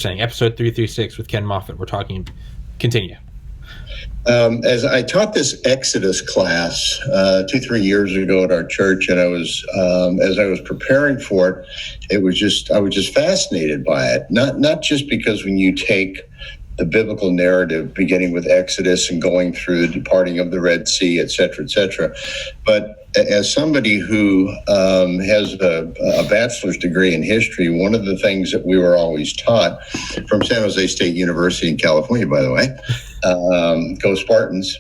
saying episode 336 with Ken Moffett. We're talking. Continue. As I taught this Exodus class 2-3 years ago at our church, and I was as I was preparing for it, I was just fascinated by it. Not just because when you take the biblical narrative, beginning with Exodus and going through the departing of the Red Sea, et cetera, but as somebody who has a bachelor's degree in history, one of the things that we were always taught from San Jose State University in California, by the way, go Spartans,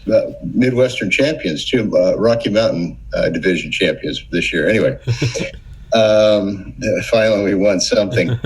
Midwestern champions too, Rocky Mountain Division champions this year. Anyway, finally we won something.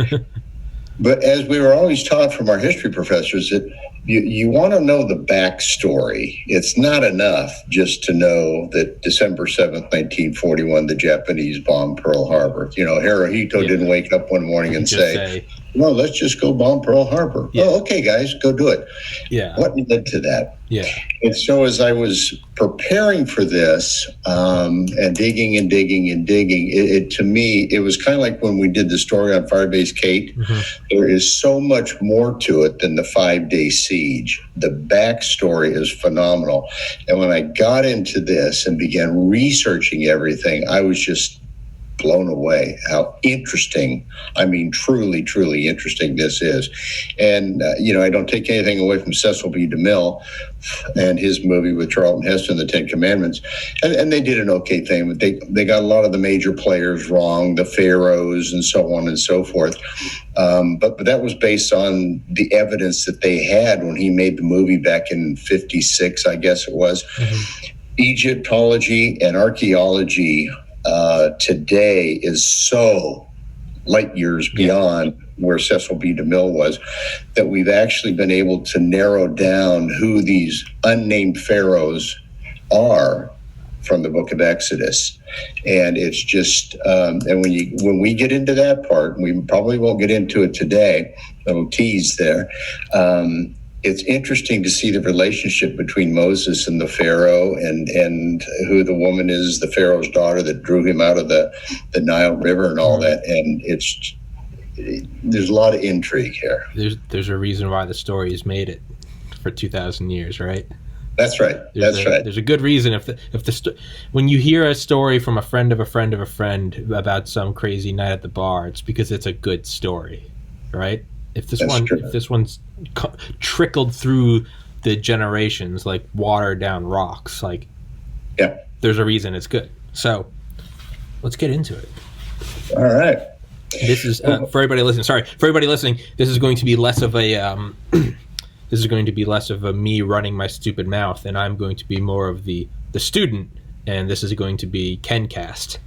But as we were always taught from our history professors, that you want to know the backstory. It's not enough just to know that December 7th, 1941, the Japanese bombed Pearl Harbor. Hirohito didn't wake up one morning and say, no, let's just go bomb Pearl Harbor. Yeah. Oh, okay, guys, go do it. Yeah. What led to that? Yeah. And so as I was preparing for this and digging, it to me, it was kind of like when we did the story on Firebase Kate. Mm-hmm. There is so much more to it than the 5-day siege. The backstory is phenomenal. And when I got into this and began researching everything, I was just blown away how interesting, I mean, truly interesting this is. And, I don't take anything away from Cecil B. DeMille and his movie with Charlton Heston, The Ten Commandments. And they did an okay thing, but they got a lot of the major players wrong, the pharaohs and so on and so forth. But that was based on the evidence that they had when he made the movie back in 56, I guess it was. Mm-hmm. Egyptology and archaeology today is so light years beyond where Cecil B. DeMille was, that we've actually been able to narrow down who these unnamed pharaohs are from the book of Exodus. And it's just, and when we get into that part, we probably won't get into it today, a little tease there, it's interesting to see the relationship between Moses and the Pharaoh and who the woman is, the Pharaoh's daughter that drew him out of the Nile River and all that. And there's a lot of intrigue here. There's a reason why the story has made it for 2,000 years, right? That's right. There's a good reason when you hear a story from a friend of a friend of a friend about some crazy night at the bar, it's because it's a good story, right? If this one's trickled through the generations like water down rocks, there's a reason it's good. So let's get into it. All right. This is for everybody listening. Sorry, for everybody listening. This is going to be less of a me running my stupid mouth, and I'm going to be more of the student. And this is going to be KenCast.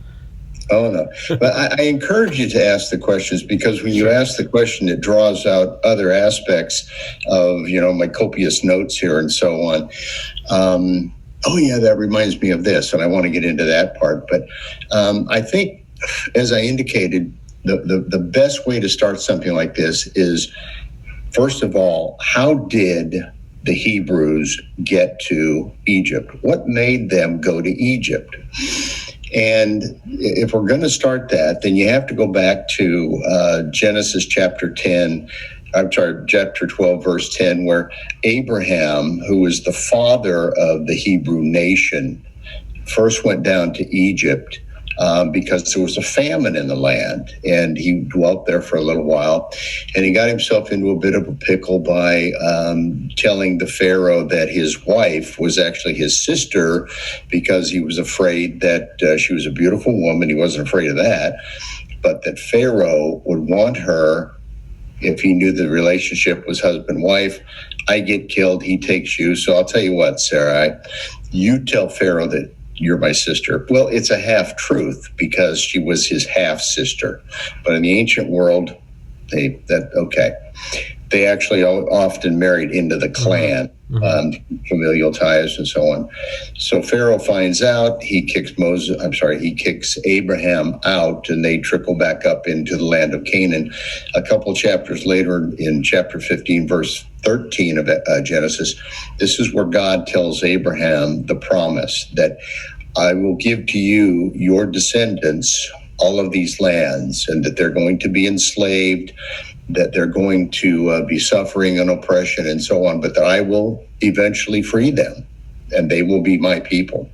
Oh, no. But I encourage you to ask the questions, because when you ask the question, it draws out other aspects of, my copious notes here and so on. That reminds me of this, and I want to get into that part. But I think, as I indicated, the best way to start something like this is, first of all, how did the Hebrews get to Egypt? What made them go to Egypt? And if we're going to start that, then you have to go back to Genesis chapter 12, verse 10, where Abraham, who was the father of the Hebrew nation, first went down to Egypt because there was a famine in the land, and he dwelt there for a little while, and he got himself into a bit of a pickle by telling the Pharaoh that his wife was actually his sister, because he was afraid that she was a beautiful woman. He wasn't afraid of that, but that Pharaoh would want her if he knew the relationship was husband-wife. I get killed, he takes you. So I'll tell you what, Sarai, you tell Pharaoh that you're my sister. Well, it's a half-truth because she was his half-sister. But in the ancient world, they actually often married into the clan, familial ties and so on. So Pharaoh finds out, he kicks Abraham out, and they trickle back up into the land of Canaan. A couple chapters later, in chapter 15, verse 13 of Genesis, this is where God tells Abraham the promise that I will give to you, your descendants, all of these lands, and that they're going to be enslaved, that they're going to be suffering and oppression and so on, but that I will eventually free them, and they will be my people.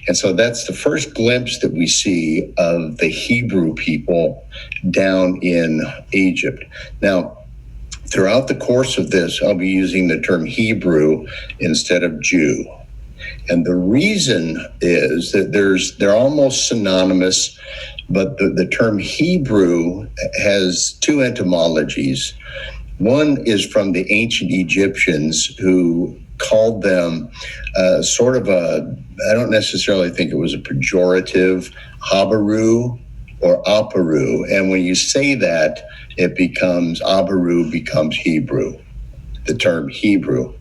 And so that's the first glimpse that we see of the Hebrew people down in Egypt. Now, throughout the course of this, I'll be using the term Hebrew instead of Jew. And the reason is that they're almost synonymous, but the term Hebrew has two etymologies. One is from the ancient Egyptians, who called them sort of I don't necessarily think it was a pejorative, Habaru or Aparu. And when you say that, it becomes Abaru becomes Hebrew, the term Hebrew.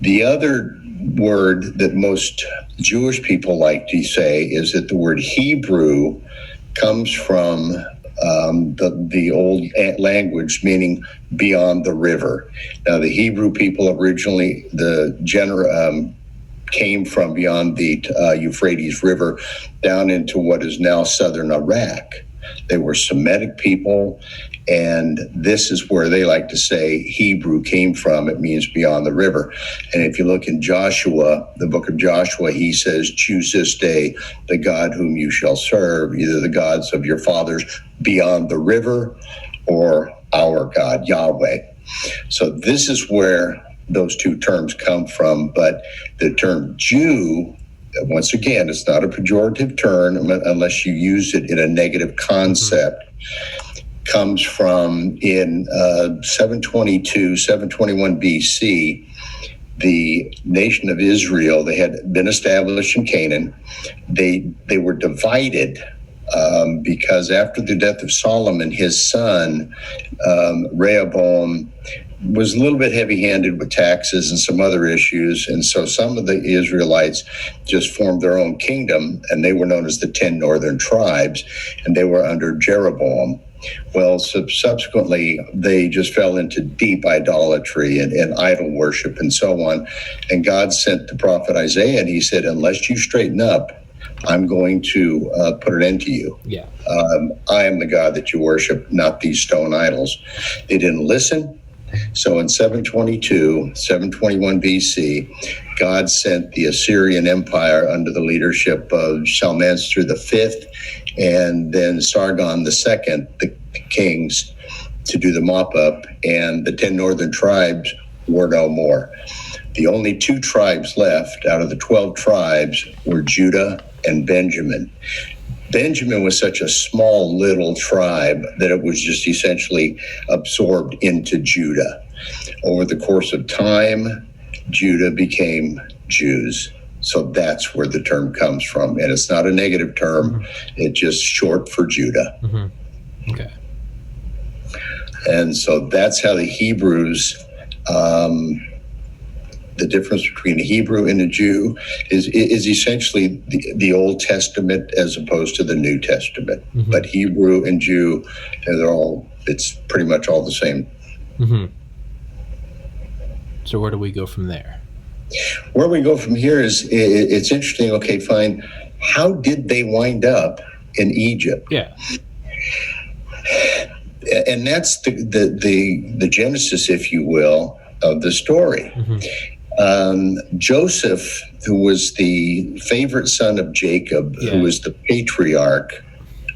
The other word that most Jewish people like to say is that the word Hebrew comes from the old language, meaning beyond the river. Now, the Hebrew people originally, came from beyond the Euphrates River down into what is now southern Iraq. They were Semitic people, and this is where they like to say Hebrew came from. It means beyond the river. And if you look in Joshua, the book of Joshua, he says, choose this day the God whom you shall serve, either the gods of your fathers beyond the river or our God, Yahweh. So this is where those two terms come from. But the term Jew, once again, it's not a pejorative term unless you use it in a negative concept, comes from in 722, 721 BC, the nation of Israel. They had been established in Canaan. They were divided because after the death of Solomon, his son, Rehoboam, was a little bit heavy-handed with taxes and some other issues. And so some of the Israelites just formed their own kingdom, and they were known as the 10 northern tribes, and they were under Jeroboam. Well, subsequently, they just fell into deep idolatry and idol worship and so on. And God sent the prophet Isaiah, and he said, unless you straighten up, I'm going to put an end to you. Yeah. I am the God that you worship, not these stone idols. They didn't listen. So in 722, 721 BC, God sent the Assyrian Empire under the leadership of Shalmaneser V and then Sargon II, the kings, to do the mop-up, and the 10 northern tribes were no more. The only two tribes left out of the 12 tribes were Judah and Benjamin. Benjamin was such a small little tribe that it was just essentially absorbed into Judah. Over the course of time, Judah became Jews. So that's where the term comes from. And it's not a negative term. It's just short for Judah. Mm-hmm. Okay. And so that's how the Hebrews, the difference between a Hebrew and a Jew is essentially the Old Testament as opposed to the New Testament. Mm-hmm. But Hebrew and Jew, it's pretty much all the same. Mm-hmm. So where do we go from there? Where we go from here is, it's interesting. Okay, fine. How did they wind up in Egypt? Yeah. And that's the genesis, if you will, of the story. Mm-hmm. Joseph, who was the favorite son of Jacob, who was the patriarch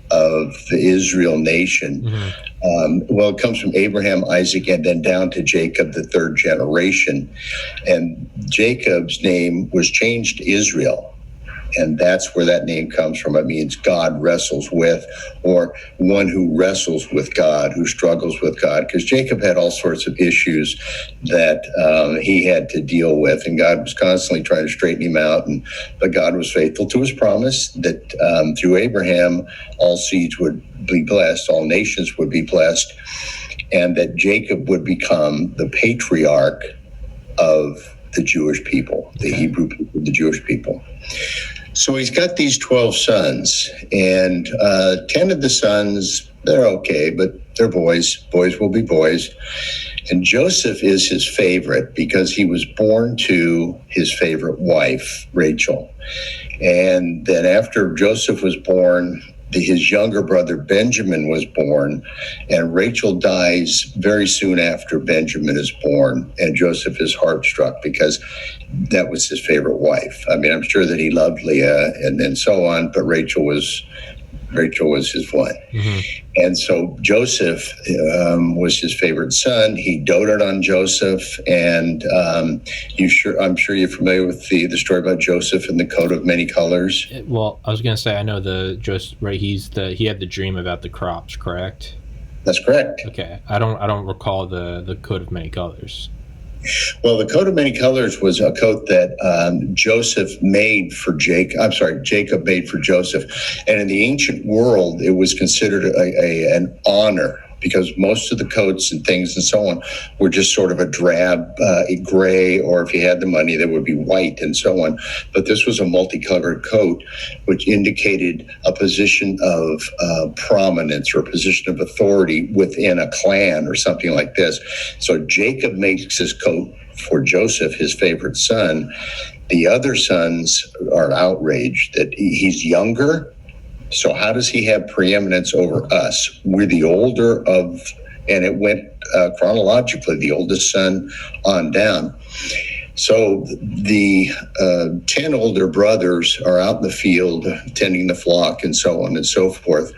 of the Israel nation. Mm-hmm. It comes from Abraham, Isaac, and then down to Jacob, the third generation. And Jacob's name was changed to Israel. And that's where that name comes from. It means God wrestles with, or one who wrestles with God, who struggles with God. Because Jacob had all sorts of issues that he had to deal with, and God was constantly trying to straighten him out. But God was faithful to his promise that through Abraham, all seeds would be blessed, all nations would be blessed, and that Jacob would become the patriarch of the Jewish people, the Hebrew people, the Jewish people. So he's got these 12 sons, and 10 of the sons, they're okay, but they're boys. Boys will be boys. And Joseph is his favorite because he was born to his favorite wife, Rachel. And then after Joseph was born, his younger brother Benjamin was born, and Rachel dies very soon after Benjamin is born, and Joseph is heart-struck because that was his favorite wife. I mean, I'm sure that he loved Leah and so on, but Rachel was his one. Mm-hmm. And so Joseph was his favorite son. He doted on Joseph. And I'm sure you're familiar with the story about Joseph and the coat of many colors. Well, I was going to say, I know he had the dream about the crops, correct? That's correct. Okay. I don't recall the coat of many colors. Well, the coat of many colors was a coat that Jacob made for Joseph. And in the ancient world, it was considered an honor, because most of the coats and things and so on were just sort of a drab gray, or if you had the money, they would be white and so on. But this was a multicolored coat, which indicated a position of prominence or a position of authority within a clan or something like this. So Jacob makes his coat for Joseph, his favorite son. The other sons are outraged that he's younger. So how does he have preeminence over us? We're the older of, and it went chronologically, the oldest son on down. So the 10 older brothers are out in the field tending the flock and so on and so forth.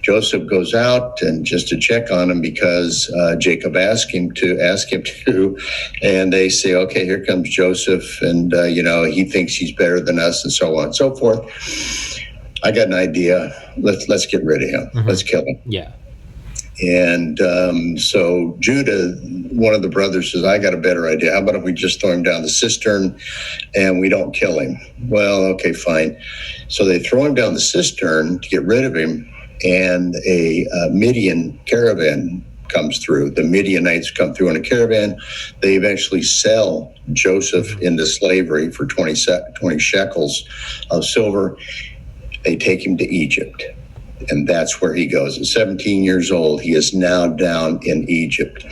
Joseph goes out and just to check on him because Jacob asked him to, and they say, okay, here comes Joseph, and he thinks he's better than us and so on and so forth. I got an idea. Let's get rid of him. Mm-hmm. Let's kill him. Yeah. And so Judah, one of the brothers, says, I got a better idea. How about if we just throw him down the cistern and we don't kill him? Well, okay, fine. So they throw him down the cistern to get rid of him, and a Midian caravan comes through. The Midianites come through in a caravan. They eventually sell Joseph into slavery for 20 shekels of silver. They take him to Egypt, and that's where he goes. At 17 years old, he is now down in Egypt.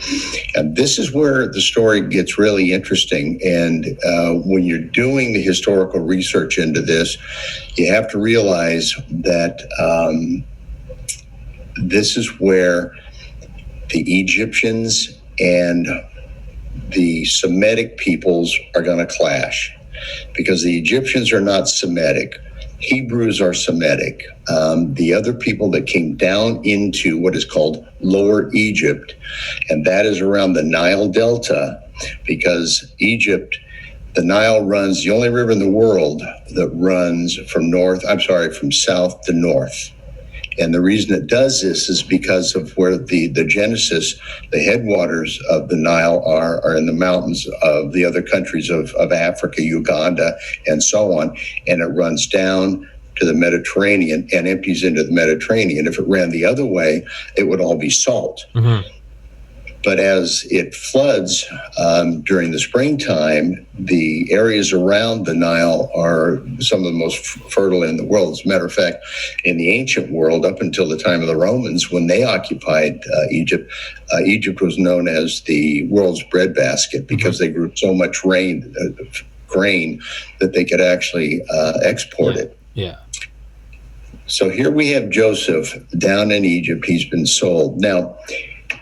And this is where the story gets really interesting. And when you're doing the historical research into this, you have to realize that this is where the Egyptians and the Semitic peoples are going to clash, because the Egyptians are not Semitic. Hebrews are Semitic. The other people that came down into what is called Lower Egypt, and that is around the Nile Delta, because Egypt, the Nile runs, the only river in the world that runs from south to north. And the reason it does this is because of where the Genesis, the headwaters of the Nile are in the mountains of the other countries of Africa, Uganda, and so on. And it runs down to the Mediterranean and empties into the Mediterranean. If it ran the other way, it would all be salt. Mm-hmm. But as it floods during the springtime, the areas around the Nile are some of the most fertile in the world. As a matter of fact, in the ancient world, up until the time of the Romans, when they occupied Egypt, Egypt was known as the world's breadbasket, because they grew so much grain that they could actually export it. Yeah. So here we have Joseph down in Egypt. He's been sold. Now,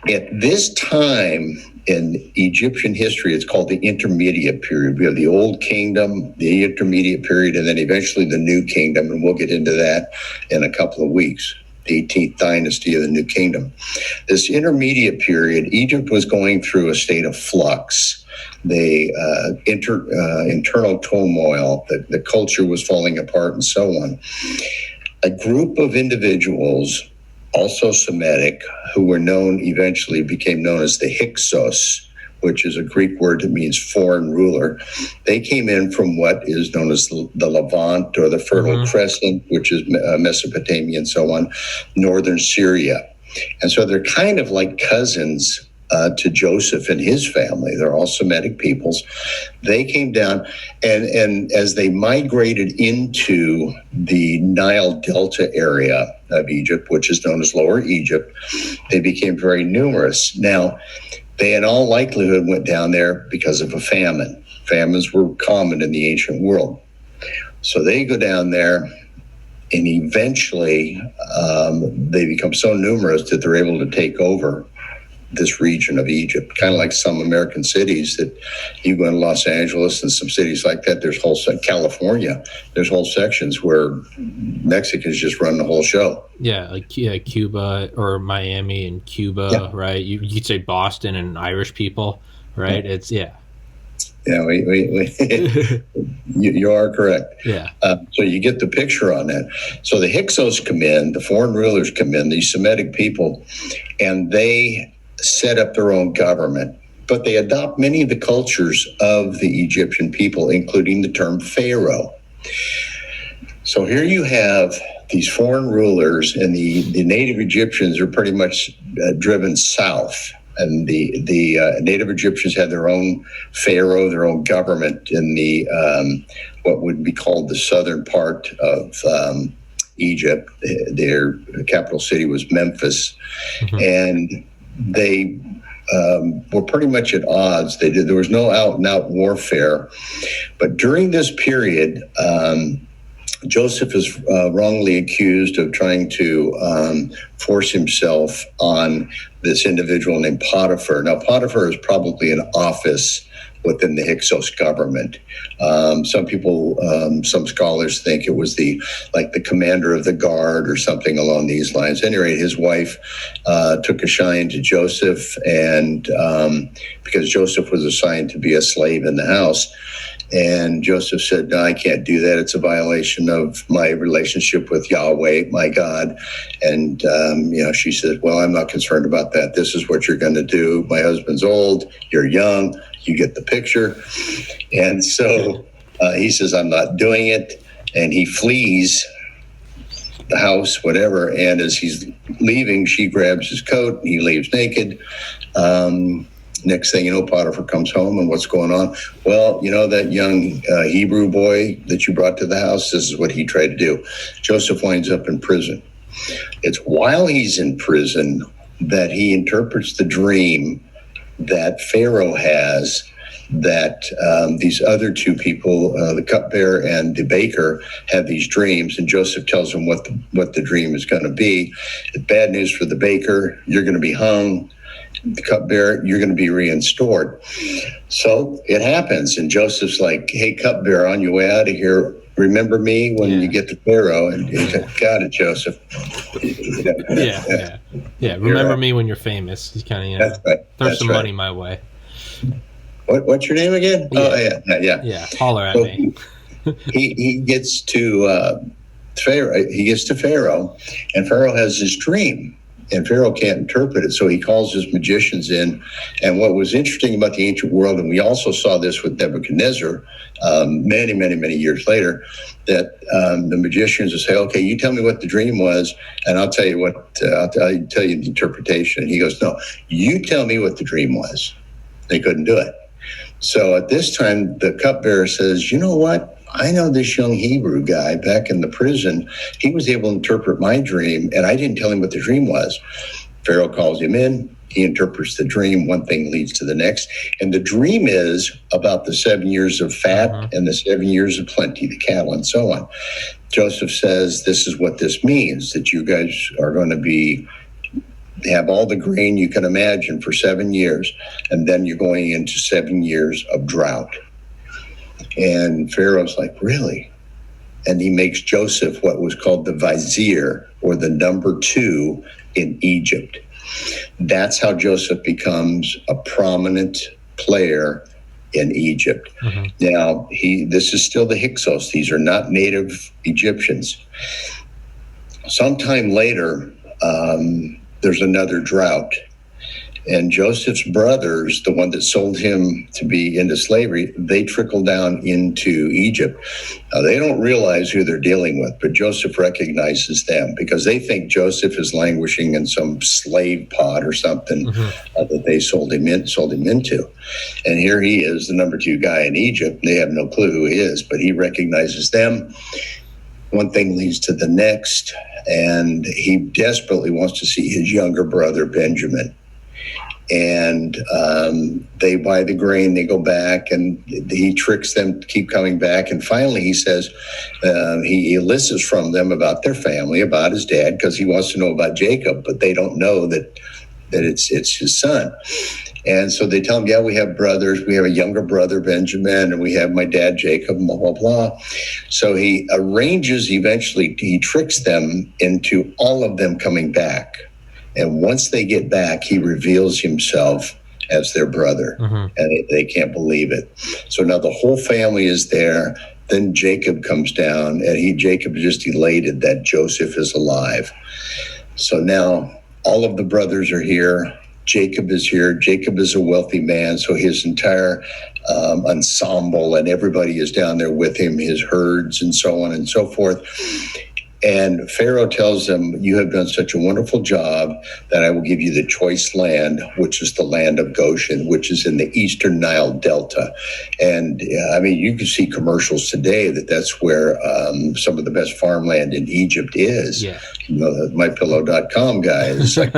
at this time in Egyptian history, it's called the intermediate period. We have the Old Kingdom, the intermediate period, and then eventually the New Kingdom, and we'll get into that in a couple of weeks, the 18th dynasty of the New Kingdom. This intermediate period, Egypt was going through a state of flux. Internal turmoil, the culture was falling apart and so on. A group of individuals, also Semitic, who were became known as the Hyksos, which is a Greek word that means foreign ruler. They came in from what is known as the Levant, or the Fertile Crescent, which is Mesopotamia and so on, northern Syria. And so they're kind of like cousins to Joseph and his family. They're all Semitic peoples. They came down, and as they migrated into the Nile Delta area of Egypt, which is known as Lower Egypt, they became very numerous. Now, they in all likelihood went down there because of a famine. Famines were common in the ancient world. So they go down there, And eventually, they become so numerous that they're able to take over this region of Egypt, kind of like some American cities that you go in Los Angeles and some cities like that. There's California. There's whole sections where Mexicans just run the whole show. Yeah, like Cuba or Miami and Cuba, yeah. Right? You'd say Boston and Irish people, right? It's Yeah, you are correct. Yeah. So you get the picture on that. So the Hyksos come in, the foreign rulers come in, these Semitic people, and they set up their own government, but they adopt many of the cultures of the Egyptian people, including the term Pharaoh. So here you have these foreign rulers, and the native Egyptians are pretty much driven south. And the native Egyptians had their own pharaoh, their own government in the what would be called the southern part of Egypt. Their capital city was Memphis, and they were pretty much at odds. There was no out-and-out warfare, but during this period, Joseph is wrongly accused of trying to force himself on this individual named Potiphar. Now, Potiphar is probably an office within the Hyksos government. Some people, some scholars think it was the commander of the guard or something along these lines. At any rate, his wife took a shine to Joseph, and because Joseph was assigned to be a slave in the house. And Joseph said, no, I can't do that. It's a violation of my relationship with Yahweh, my God. And, she said, well, I'm not concerned about that. This is what you're going to do. My husband's old. You're young. You get the picture. And so he says, I'm not doing it. And he flees the house, whatever. And as he's leaving, she grabs his coat. And he leaves naked. Next thing you know, Potiphar comes home, and what's going on? Well, that young Hebrew boy that you brought to the house, this is what he tried to do. Joseph winds up in prison. It's while he's in prison that he interprets the dream that Pharaoh has, that these other two people, the cupbearer and the baker, have these dreams, and Joseph tells them what the dream is going to be. It's bad news for the baker. You're going to be hung. The cupbearer, you're going to be reinstored. So it happens, and Joseph's like, hey, cupbearer, on your way out of here, remember me when you get to Pharaoh. And he's like, got it, Joseph. Yeah. Remember me when you're famous. He's kind of, That's right. Throw some money my way. What's your name again? Yeah. Oh, yeah. Yeah, holler at me. he gets to Pharaoh. He gets to Pharaoh, and Pharaoh has this dream. And Pharaoh can't interpret it, so he calls his magicians in. And what was interesting about the ancient world, and we also saw this with Nebuchadnezzar many, many, many years later, that the magicians would say, okay, you tell me what the dream was, and I'll tell you I'll tell you the interpretation. And he goes, no, you tell me what the dream was. They couldn't do it. So at this time, the cupbearer says, you know what? I know this young Hebrew guy back in the prison. He was able to interpret my dream, and I didn't tell him what the dream was. Pharaoh calls him in. He interprets the dream. One thing leads to the next. And the dream is about the 7 years of fat and the 7 years of plenty, the cattle and so on. Joseph says, this is what this means, that you guys are going to have all the grain you can imagine for 7 years, and then you're going into 7 years of drought. And Pharaoh's like, really? And he makes Joseph what was called the vizier, or the number 2 in Egypt. That's how Joseph becomes a prominent player in Egypt. Now, this is still the Hyksos. These are not native Egyptians. Sometime later, there's another drought. And Joseph's brothers, the one that sold him to be into slavery, they trickle down into Egypt. Now, they don't realize who they're dealing with, but Joseph recognizes them because they think Joseph is languishing in some slave pod or something that they sold him into. And here he is, the number 2 guy in Egypt. They have no clue who he is, but he recognizes them. One thing leads to the next, and he desperately wants to see his younger brother, Benjamin. and they buy the grain. They go back, and he tricks them to keep coming back. And finally, he says he elicits from them about their family, about his dad, because he wants to know about Jacob, but they don't know that it's his son. And so they tell him, yeah, we have brothers. We have a younger brother, Benjamin, and we have my dad, Jacob, blah, blah, blah. So he eventually he tricks them into all of them coming back. And once they get back, he reveals himself as their brother. And they can't believe it. So now the whole family is there. Then Jacob comes down, and Jacob is just elated that Joseph is alive. So now all of the brothers are here. Jacob is here. Jacob is a wealthy man, so his entire ensemble and everybody is down there with him, his herds and so on and so forth. And Pharaoh tells them, you have done such a wonderful job that I will give you the choice land, which is the land of Goshen, which is in the eastern Nile Delta. And I mean, you can see commercials today that's where some of the best farmland in Egypt is. Yeah. You know, the mypillow.com guy is like,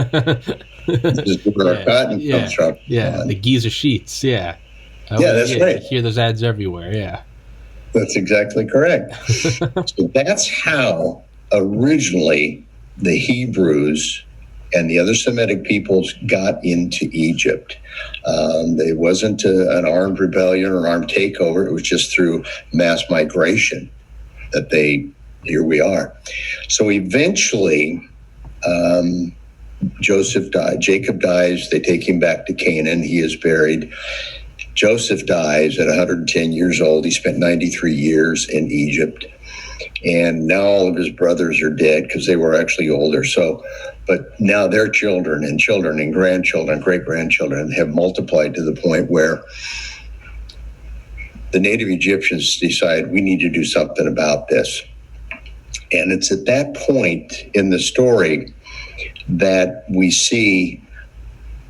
this is where our cotton comes from. Yeah, the Giza sheets, yeah. That's right. You hear those ads everywhere, yeah. That's exactly correct. So that's how originally the Hebrews and the other Semitic peoples got into Egypt. It wasn't an armed rebellion or an armed takeover. It was just through mass migration that here we are. So eventually, Joseph died. Jacob dies. They take him back to Canaan. He is buried. Joseph dies at 110 years old. He spent 93 years in Egypt. And now all of his brothers are dead because they were actually older. But now their children and grandchildren, great-grandchildren have multiplied to the point where the native Egyptians decide we need to do something about this. And it's at that point in the story that we see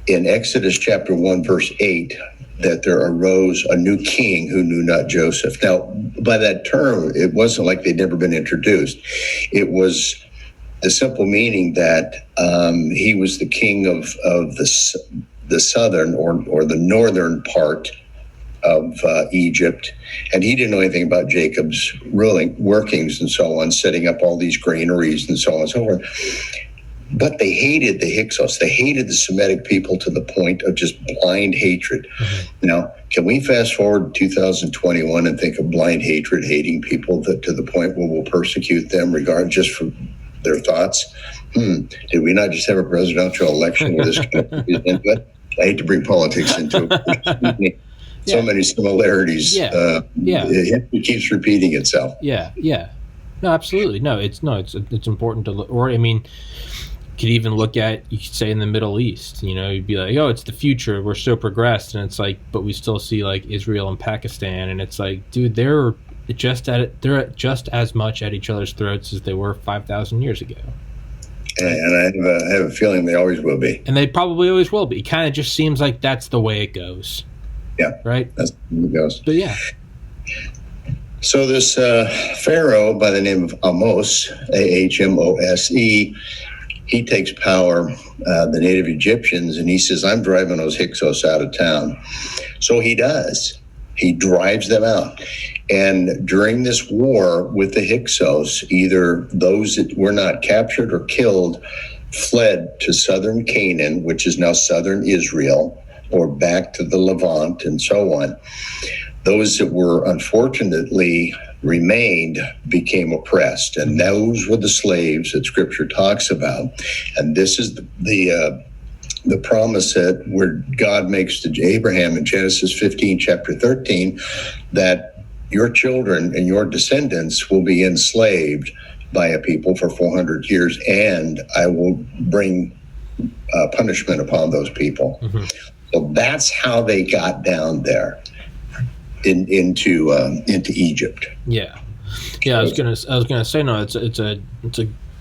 in Exodus chapter 1, verse 8, that there arose a new king who knew not Joseph. Now, by that term, it wasn't like they'd never been introduced. It was the simple meaning that he was the king of the southern or the northern part of Egypt, and he didn't know anything about Jacob's ruling workings and so on, setting up all these granaries and so on and so forth. But they hated the Hyksos. They hated the Semitic people to the point of just blind hatred. Now, can we fast forward to 2021 and think of blind hatred, hating people to the point where we'll persecute them just for their thoughts? Did we not just have a presidential election where this kind of input? I hate to bring politics into it. So many similarities. It keeps repeating itself. Yeah. No, absolutely. It's important to look, or I mean, could even look at, you could say in the Middle East, you'd be like, oh, it's the future, we're so progressed, and it's like, but we still see like Israel and Pakistan, and it's like, dude, they're just as much at each other's throats as they were 5,000 years ago. And I have a feeling they always will be. And they probably always will be. It kind of just seems like that's the way it goes. Yeah. Right? That's the way it goes. But yeah. So this Pharaoh by the name of Ahmose, Ahmose, he takes power, the native Egyptians, and he says, I'm driving those Hyksos out of town. So he does. He drives them out. And during this war with the Hyksos, either those that were not captured or killed fled to southern Canaan, which is now southern Israel, or back to the Levant and so on. Those that were unfortunately remained became oppressed, and those were the slaves that Scripture talks about. And this is the promise that where God makes to Abraham in Genesis 15, chapter 13, that your children and your descendants will be enslaved by a people for 400 years, and I will bring punishment upon those people. So that's how they got down there. Into Egypt. Yeah. I was gonna say no. It's a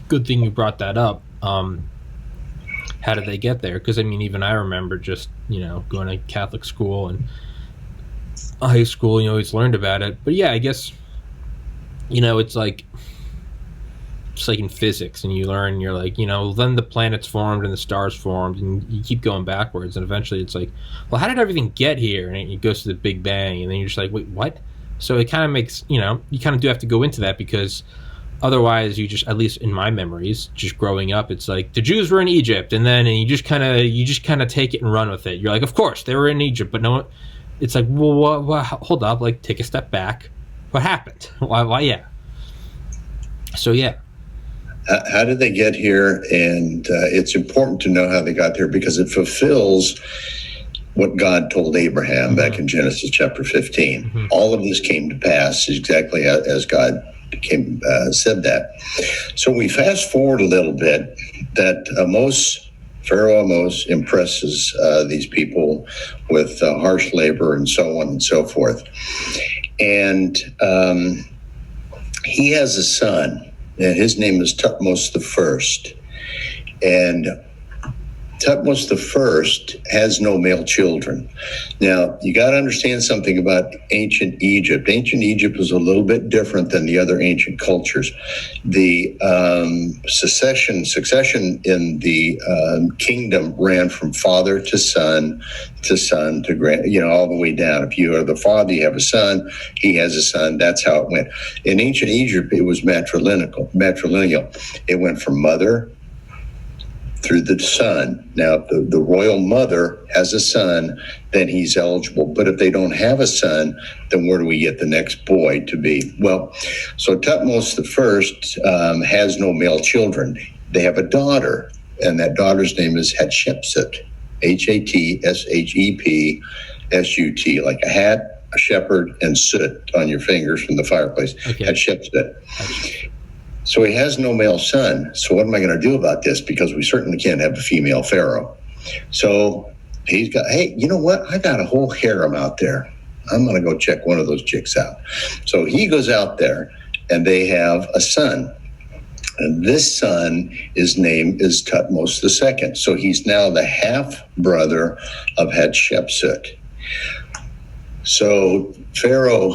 good thing you brought that up. How did they get there? Because I mean, even I remember just going to Catholic school and high school. You always learned about it. But yeah, I guess it's like it's like in physics, and you learn, you're like, then the planets formed and the stars formed, and you keep going backwards, and eventually it's like, well, how did everything get here? And it goes to the Big Bang, and then you're just like, wait, what? So it kind of makes, you kind of do have to go into that, because otherwise you just, at least in my memories, just growing up, it's like the Jews were in Egypt, and you just kind of take it and run with it. You're like, of course they were in Egypt, but no, it's like, well, hold up, like take a step back. What happened? Why? Yeah. So yeah. How did they get here? And it's important to know how they got there, because it fulfills what God told Abraham back in Genesis chapter 15. Mm-hmm. All of this came to pass exactly as God said that. So we fast forward a little bit, that Pharaoh Amos impresses these people with harsh labor and so on and so forth. And he has a son, and his name is Thutmose the First. And Thutmose the First has no male children. Now, you got to understand something about ancient Egypt. Ancient Egypt was a little bit different than the other ancient cultures. The succession in the kingdom ran from father to son to grand, all the way down. If you are the father, you have a son, he has a son. That's how it went. In ancient Egypt, it was matrilineal. It went from mother through the son. Now, the royal mother has a son, then he's eligible. But if they don't have a son, then where do we get the next boy to be? Well, so Thutmose the First has no male children. They have a daughter, and that daughter's name is Hatshepsut, Hatshepsut, like a hat, a shepherd, and soot on your fingers from the fireplace. Okay. Hatshepsut. So he has no male son. So what am I going to do about this? Because we certainly can't have a female pharaoh. So he's got, hey, you know what? I got a whole harem out there. I'm going to go check one of those chicks out. So he goes out there, and they have a son. And this son, his name is Thutmose II. So he's now the half-brother of Hatshepsut. So Pharaoh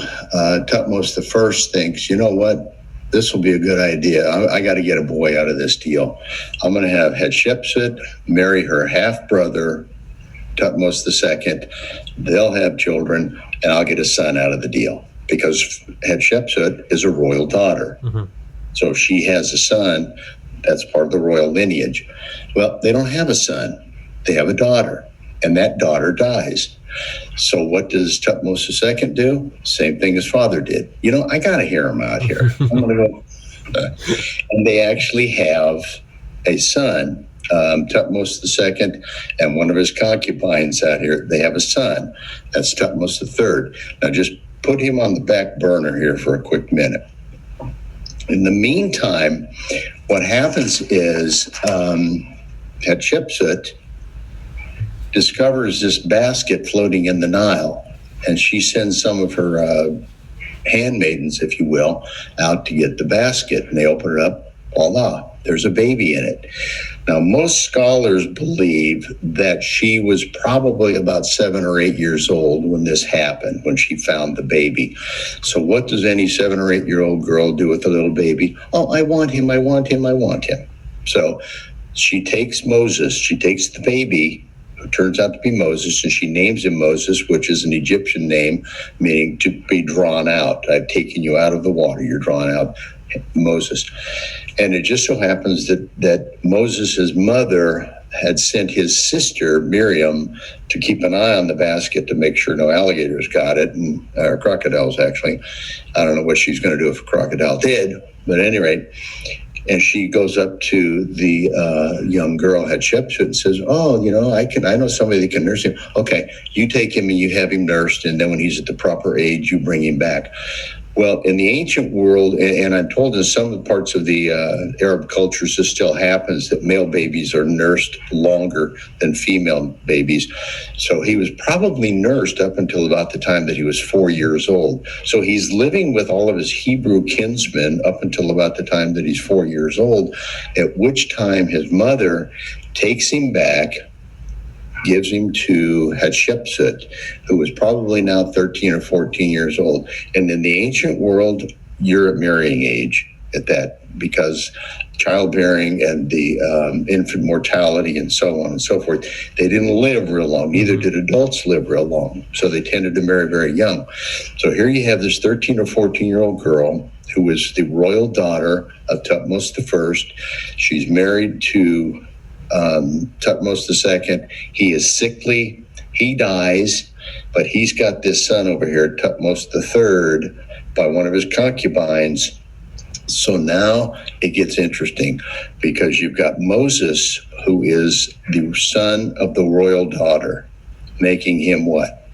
Thutmose I thinks, you know what? This will be a good idea. I got to get a boy out of this deal. I'm going to have Hatshepsut marry her half-brother, Thutmose II. They'll have children, and I'll get a son out of the deal, because Hatshepsut is a royal daughter. Mm-hmm. So if she has a son, that's part of the royal lineage. Well, they don't have a son. They have a daughter, and that daughter dies. So what does Thutmose II do? Same thing his father did. I got to hear him out here. I'm going to go. And they actually have a son, Thutmose II, and one of his concubines out here. They have a son. That's Thutmose III. Now just put him on the back burner here for a quick minute. In the meantime, what happens is Hatshepsut discovers this basket floating in the Nile, and she sends some of her handmaidens, if you will, out to get the basket, and they open it up. Voila, there's a baby in it. Now, most scholars believe that she was probably about 7 or 8 years old when this happened, when she found the baby. So what does any 7 or 8 year old girl do with a little baby? Oh, I want him, I want him, I want him. So she takes Moses, she takes the baby, who turns out to be Moses, and she names him Moses, which is an Egyptian name, meaning to be drawn out. I've taken you out of the water, you're drawn out, Moses. And it just so happens that Moses' mother had sent his sister, Miriam, to keep an eye on the basket to make sure no alligators got it, or crocodiles, actually. I don't know what she's going to do if a crocodile did, but at any rate, and she goes up to the young girl, Hatshepsut, and says, oh, I know somebody that can nurse him. Okay, you take him and you have him nursed, and then when he's at the proper age, you bring him back. Well, in the ancient world, and I'm told in some parts of the Arab cultures this still happens, that male babies are nursed longer than female babies. So he was probably nursed up until about the time that he was 4 years old. So he's living with all of his Hebrew kinsmen up until about the time that he's 4 years old, at which time his mother takes him back, gives him to Hatshepsut, who was probably now 13 or 14 years old. And in the ancient world, you're at marrying age. at that, because childbearing and the infant mortality and so on and so forth, they didn't live real long. Neither did adults live real long. So they tended to marry very young. So here you have this 13 or 14-year-old girl who is the royal daughter of Thutmose I. She's married to Thutmose II. He is sickly. He dies, but he's got this son over here, Thutmose III, by one of his concubines. So now it gets interesting, because you've got Moses, who is the son of the royal daughter, making him what?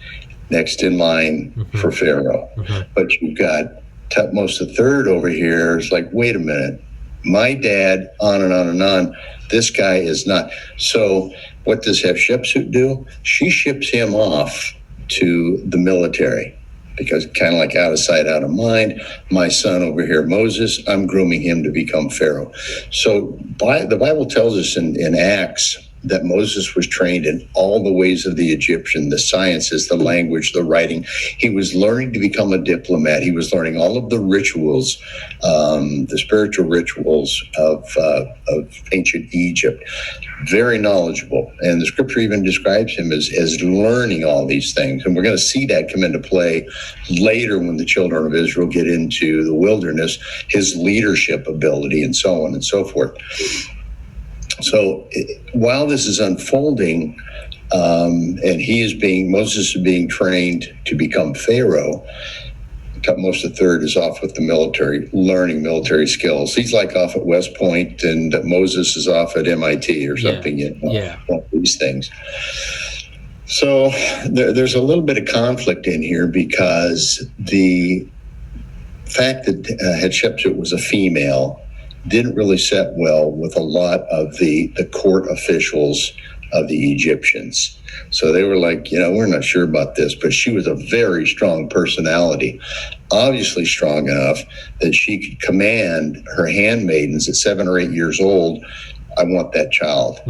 Next in line for Pharaoh. But you've got Thutmose III over here. It's like, wait a minute, my dad, on and on and on. This guy is not. So what does Hatshepsut do? She ships him off to the military, because kind of like out of sight, out of mind. My son over here, Moses, I'm grooming him to become Pharaoh. So the Bible tells us in Acts that Moses was trained in all the ways of the Egyptian, the sciences, the language, the writing. He was learning to become a diplomat. He was learning all of the rituals, the spiritual rituals of ancient Egypt. Very knowledgeable. And the scripture even describes him as learning all these things. And we're going to see that come into play later when the children of Israel get into the wilderness, his leadership ability and so on and so forth. So while this is unfolding, and Moses is being trained to become Pharaoh, Thutmose III is off with the military, learning military skills. He's like off at West Point, and Moses is off at MIT or something. One of these things. So there's a little bit of conflict in here, because the fact that Hatshepsut was a female didn't really set well with a lot of the court officials of the Egyptians. So they were like, we're not sure about this, but she was a very strong personality, obviously strong enough that she could command her handmaidens at 7 or 8 years old. I want that child.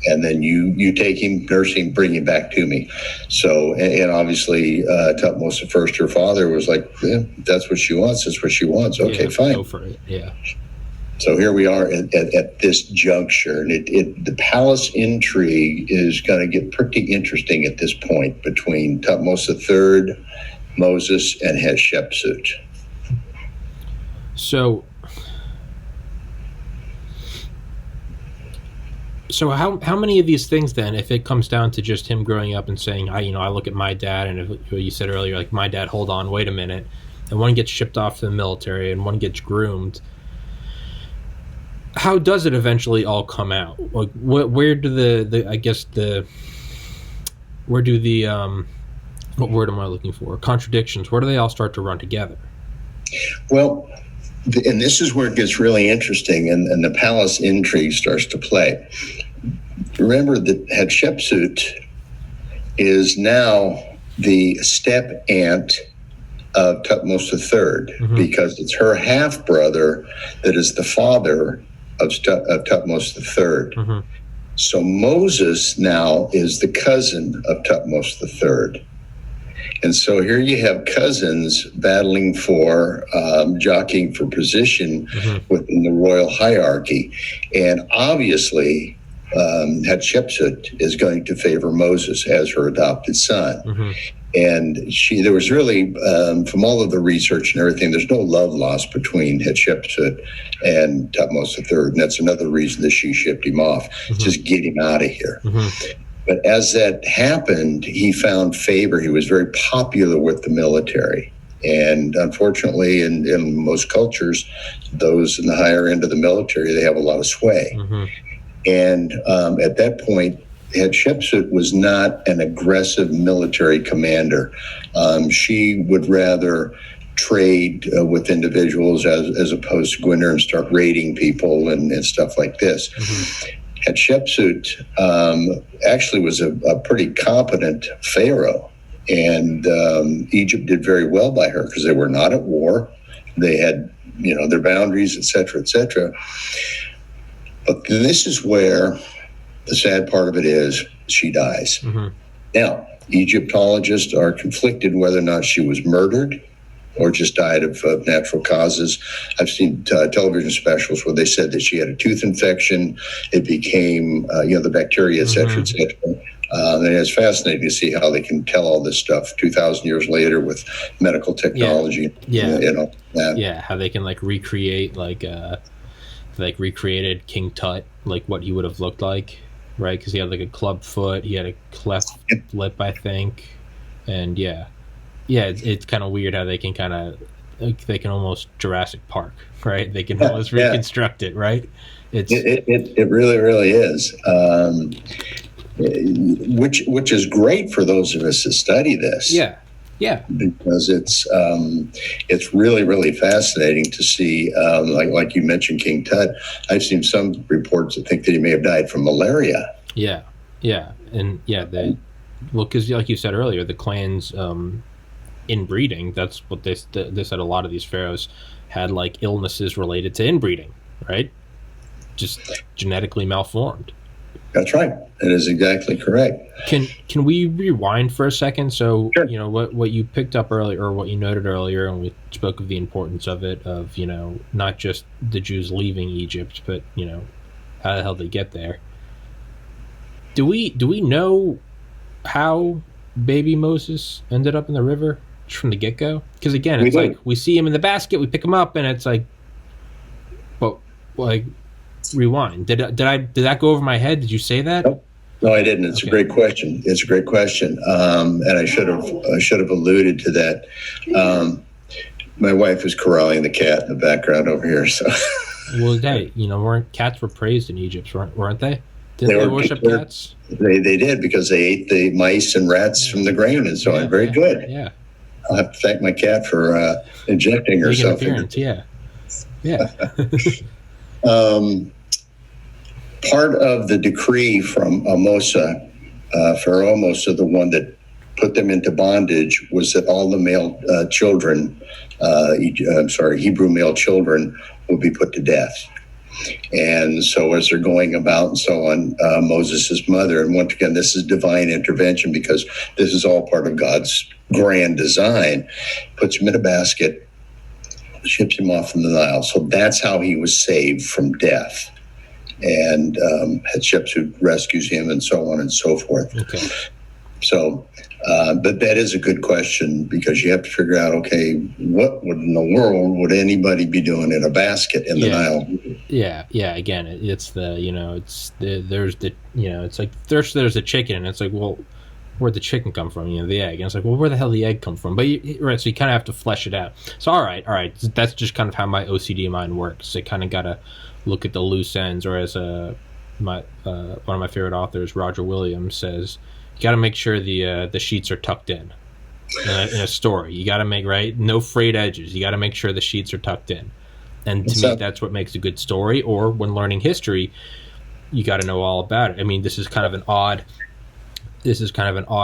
And then you take him, nurse him, bring him back to me. So, and obviously Thutmose I, her father, was like, that's what she wants. That's what she wants. Okay, fine. Go for it. Yeah. So here we are at this juncture, and the palace intrigue is going to get pretty interesting at this point between Thutmose III, Moses, and Hatshepsut. So how many of these things then, if it comes down to just him growing up and saying, I look at my dad, and if you said earlier, like, my dad, hold on, wait a minute, and one gets shipped off to the military and one gets groomed, how does it eventually all come out? Like, where do what word am I looking for? Contradictions. Where do they all start to run together? Well, and this is where it gets really interesting, and the palace intrigue starts to play. Remember that Hatshepsut is now the step aunt of Thutmose III, because it's her half brother that is the father of Thutmose III. So Moses now is the cousin of Thutmose III. And so here you have cousins battling for, jockeying for position within the royal hierarchy. And obviously, Hatshepsut is going to favor Moses as her adopted son. And there was really, from all of the research and everything, there's no love lost between Hatshepsut and Thutmose III. And that's another reason that she shipped him off. Just get him out of here. But as that happened, he found favor. He was very popular with the military. And unfortunately, in most cultures, those in the higher end of the military, they have a lot of sway. And at that point, Hatshepsut was not an aggressive military commander. She would rather trade with individuals as opposed to go in there and start raiding people and stuff like this. Hatshepsut actually was a pretty competent pharaoh, and Egypt did very well by her because they were not at war. They had, their boundaries, et cetera, et cetera. But this is where the sad part of it is she dies. Now, Egyptologists are conflicted whether or not she was murdered or just died of natural causes. I've seen television specials where they said that she had a tooth infection. It became, the bacteria, et cetera, et cetera. And it's fascinating to see how they can tell all this stuff 2,000 years later with medical technology. How they can like recreate recreated King Tut, like what he would have looked like, right? Because he had like a club foot, he had a cleft lip, I think, and it's kind of weird how they can they can almost Jurassic Park, right? They can almost reconstruct it, right? It really, really is. Which is great for those of us that study this. Yeah. Because it's really, really fascinating to see, like you mentioned, King Tut. I've seen some reports that think that he may have died from malaria. Yeah. Because like you said earlier, the clans inbreeding. That's what they said. A lot of these pharaohs had like illnesses related to inbreeding, right? Just genetically malformed. That's right. That is exactly correct. Can we rewind for a second? So, sure. What you picked up earlier, or what you noted earlier, and we spoke of the importance of it, of, not just the Jews leaving Egypt, but, how the hell they get there. Do we know how baby Moses ended up in the river just from the get-go? Because, again, it's like we see him in the basket, we pick him up, and it's like, but, like... Rewind. Did that go over my head? Did you say that? No, I didn't. It's a great question. And I should have alluded to that. My wife is corralling the cat in the background over here. So, well, weren't cats were praised in Egypt, weren't they? Didn't they worship cats? They did, because they ate the mice and rats from the grain and so on. Very good. Yeah. I'll have to thank my cat for injecting herself. Yeah. Part of the decree from Mosa, Pharaoh Mosa, the one that put them into bondage, was that all the male children, Hebrew male children, would be put to death. And so as they're going about and so on, Moses' mother, and once again, this is divine intervention because this is all part of God's grand design, puts him in a basket, ships him off in the Nile. So that's how he was saved from death. And Hatshepsut rescues him and so on and so forth. Okay. So, but that is a good question, because you have to figure out, okay, what in the world would anybody be doing in a basket in the Nile? Yeah. Again, it's it's like there's a chicken, and it's like, well, where'd the chicken come from? The egg. And it's like, well, where the hell did the egg come from? But so you kind of have to flesh it out. So all right. That's just kind of how my OCD mind works. I kind of gotta look at the loose ends, or as one of my favorite authors, Roger Williams, says, you got to make sure the sheets are tucked in a story. You got to make, right, no frayed edges. You got to make sure the sheets are tucked in. And to me, that's what makes a good story. Or when learning history, you got to know all about it. I mean, this is kind of an odd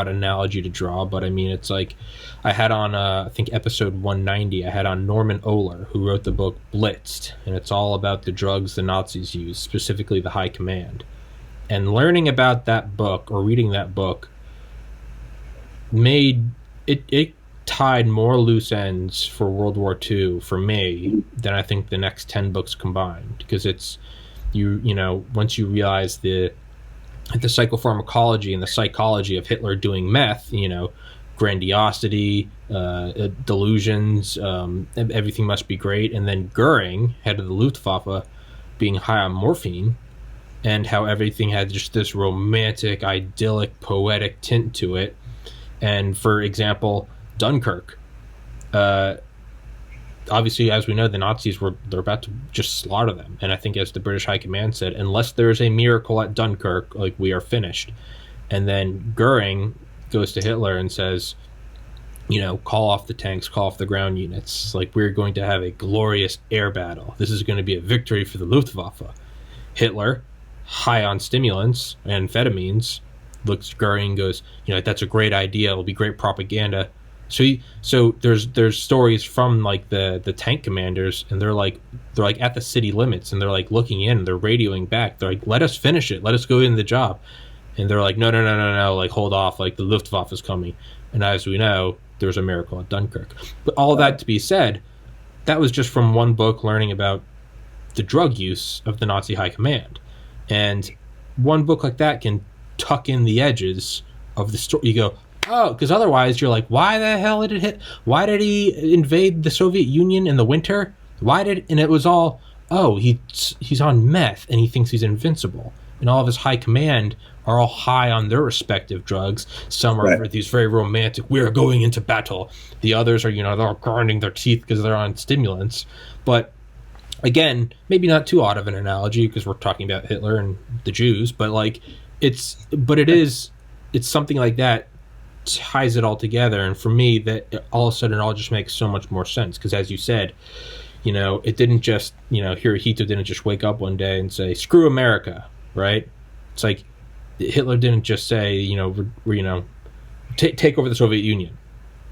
analogy to draw, but I mean, it's like I had on I think episode 190, I had on Norman Ohler, who wrote the book Blitzed, and it's all about the drugs the Nazis used, specifically the High Command. And learning about that book, or reading that book, made it tied more loose ends for World War II for me than I think the next 10 books combined, because it's once you realize the psychopharmacology and the psychology of Hitler doing meth, grandiosity, delusions, everything must be great. And then Goering, head of the Luftwaffe, being high on morphine, and how everything had just this romantic, idyllic, poetic tint to it. And for example, Dunkirk, obviously, as we know, the Nazis they're about to just slaughter them. And I think, as the British High Command said, unless there's a miracle at Dunkirk, like, we are finished. And then Goering goes to Hitler and says, call off the tanks, call off the ground units. Like, we're going to have a glorious air battle. This is going to be a victory for the Luftwaffe. Hitler, high on stimulants and amphetamines, looks at Goering and goes, that's a great idea. It'll be great propaganda. So there's stories from like the tank commanders, and they're like at the city limits, and they're like looking in, and they're radioing back. They're like, let us finish it. Let us go in the job. And they're like, no, like, hold off. Like, the Luftwaffe is coming. And as we know, there was a miracle at Dunkirk. But all that to be said, that was just from one book learning about the drug use of the Nazi high command. And one book like that can tuck in the edges of the story. You go, oh, because otherwise you're like, why the hell did it hit? Why did he invade the Soviet Union in the winter? And it was all, oh, he's on meth and he thinks he's invincible. And all of his high command are all high on their respective drugs. Some are these very romantic, we're going into battle. The others are, they're grinding their teeth because they're on stimulants. But again, maybe not too odd of an analogy because we're talking about Hitler and the Jews, but it's something like that ties it all together. And for me, that all of a sudden it all just makes so much more sense because, as you said, it didn't just, Hirohito didn't just wake up one day and say, screw America, right? It's like Hitler didn't just say, take over the Soviet Union.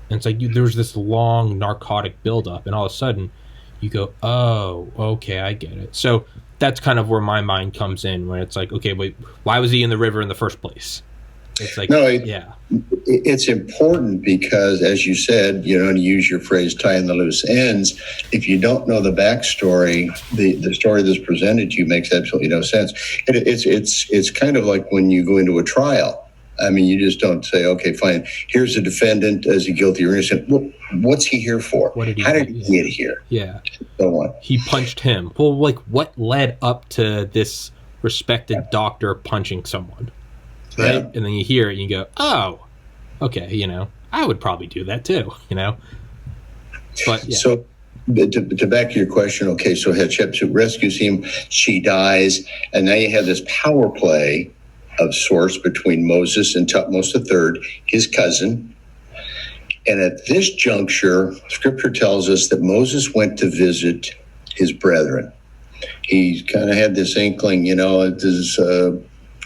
And it's like there was this long narcotic buildup, and all of a sudden you go, oh, okay, I get it. So that's kind of where my mind comes in, when it's like, okay, wait, why was he in the river in the first place? It's like, it's important because, as you said, to use your phrase, tying the loose ends, if you don't know the backstory, the story that's presented to you makes absolutely no sense. It's kind of like when you go into a trial. I mean, you just don't say, okay, fine, here's a defendant, is he guilty or innocent? Well, what's he here for? How did he get here? Yeah. So on. He punched him. Well, what led up to this respected doctor punching someone? Right? Yeah. And then you hear it and you go, oh, okay, I would probably do that too, But yeah. So to back to your question, okay, so Hatshepsut rescues him, she dies, and now you have this power play of sorts between Moses and Thutmose III, his cousin. And at this juncture, scripture tells us that Moses went to visit his brethren. He kind of had this inkling, does